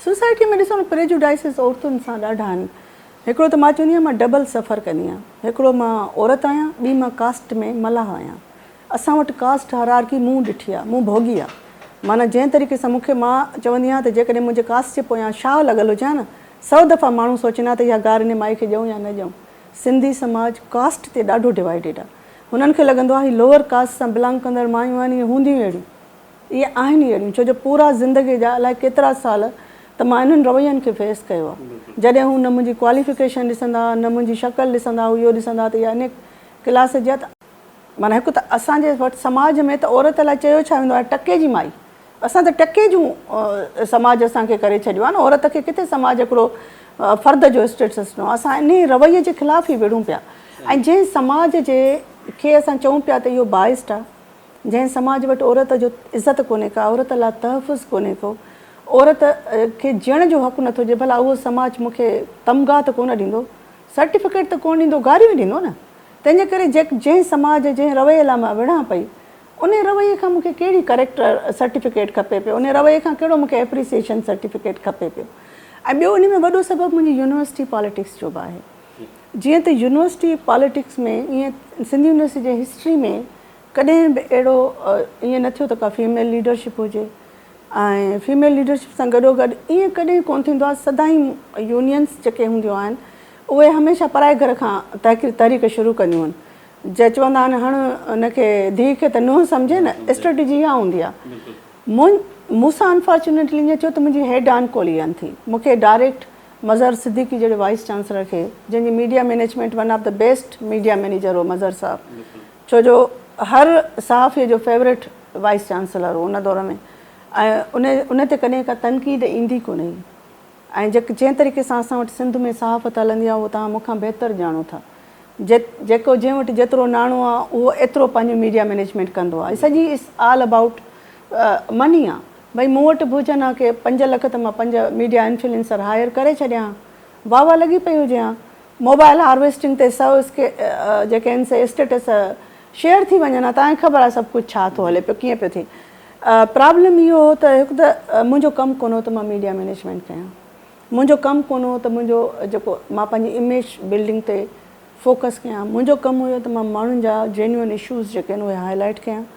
Society में ॾिसो प्रेजुडाइसिस औरतुनि सां ॾाढा आहिनि। हिकिड़ो त मां चवंदी आहियां मां डबल सफ़र कंदी आहियां। हिकिड़ो मां औरत आहियां, ॿी मां कास्ट में मलाह आहियां। असां वटि कास्ट हायरार्की मूं ॾिठी आहे, मूं भोगी आहे। माना जंहिं तरीक़े सां मूंखे मां चवंदी आहियां त जेकॾहिं मुंहिंजे कास्ट जे पोयां शाह लॻल हुजे न, 100 दफ़ा माण्हू सोचींदा त इहा गार ने माई खे ॾियूं या न ॾियूं। सिंधी समाज कास्ट ते ॾाढो डिवाइडेड आहे। हुननि खे लॻंदो आहे हीअ लोअर कास्ट सां बिलोंग कंदड़ मायूं आहिनि, इहे हूंदियूं अहिड़ियूं, इहे आहिनि अहिड़ियूं। छो जो पूरा ज़िंदगी जा अलाए केतिरा साल त मां इन्हनि रवैयनि खे फेस कयो आहे। जॾहिं हू न मुंहिंजी क्वालिफिकेशन ॾिसंदा, न मुंहिंजी शक्ल ॾिसंदा, हू इहो ॾिसंदा त इहा इन क्लास जा। त माना हिकु त असांजे वटि समाज में त औरत लाइ चयो छा वेंदो आहे, टके जी माई। असां त टके जूं समाज असांखे करे छॾियो आहे न। औरत खे किथे समाज हिकिड़ो फ़र्द जो स्टेटस ॾिनो। असां इन रवैये जे ख़िलाफ़ु ई विढ़ूं पिया। ऐं जंहिं समाज जे खे असां चऊं पिया त इहो बाइस्ड आहे, जंहिं समाज वटि औरत जो इज़त कोन्हे का, औरत लाइ तहफ़ुज़ कोन्हे को, औरत खे जिअण जो हक़ु नथो ॾिए, भला उहो समाज मूंखे तमगा त कोन ॾींदो, सर्टिफिकेट त कोन ॾींदो, गारियूं ई ॾींदो न। तंहिंजे करे जंहिं समाज जंहिं रवैये लाइ मां विढ़ां पई, उन रवैये खां मूंखे कहिड़ी करेक्टर सर्टिफिकेट खपे पियो, उन रवैये खां कहिड़ो मूंखे एप्रिसिएशन सर्टिफिकेट खपे पियो। ऐं ॿियो उन में वॾो सबबु मुंहिंजी यूनिवर्सिटी पॉलिटिक्स जो बि आहे। जीअं त यूनिवर्सिटी पॉलिटिक्स में ईअं सिंधी यूनिवर्सिटी जे हिस्ट्री में कॾहिं बि अहिड़ो ईअं न थियो त का फीमेल लीडरशिप हुजे। ऐं फीमेल लीडरशिप सां गॾोगॾु ईअं कॾहिं कोन थींदो आहे। सदाईं यूनियन्स जेके हूंदियूं आहिनि उहे हमेशह पराए घर खां तहरीक शुरू कंदियूं आहिनि। जे चवंदा आहिनि हण हुनखे धीउ खे त नुंहुं सम्झे न, स्ट्रेटजी इहा हूंदी आहे। मूंसां अनफॉर्चुनेटली ईअं थियो त मुंहिंजी हेड ऑन कोलियन थी। मूंखे डायरेक्ट मज़हर सिद्दीकी जहिड़े वाइस चांसलर खे, जंहिंजी media management one of the best media manager हो मज़हर साहबु, छो जो हर सहाफ़ीअ जो फेवरेट वाइस चांसलर हो उन दौर में। ऐं उन ते कॾहिं का तनक़ीद ईंदी कोन हुई। ऐं जंहिं तरीक़े सां असां वटि सिंध में सहाफ़त हलंदी आहे उहो तव्हां मूंखां बहितर ॼाणो था। जेको जंहिं वटि जेतिरो नाणो आहे उहो एतिरो पंहिंजो मीडिया मैनेजमेंट कंदो आहे। सॼी इज़ ऑल अबाउट मनी आहे। भई मूं वटि बि हुजनि हा की 5 लख त मां 5 मीडिया इन्फ्लुएंसर हायर करे छॾियां, वाह वाह लॻी पई हुजे हा। मोबाइल हार्वेस्टिंग ते जेके आहिनि से स्टेटस शेयर थी वञनि हा। तव्हांखे ख़बर आहे सभु कुझु छा थो हले पियो, कीअं पियो थिए। प्रॉब्लम इहो हो त हिकु त मुंहिंजो कमु कोन हो त मां मीडिया मैनेजमेंट कयां। मुंहिंजो कमु कोन हो त मुंहिंजो जेको मां पंहिंजी इमेज बिल्डिंग ते फोकस कयां। मुंहिंजो कमु हुयो त मां माण्हुनि जा जेन्युइन इशूज़ जेके आहिनि उहे हाईलाइट कयां।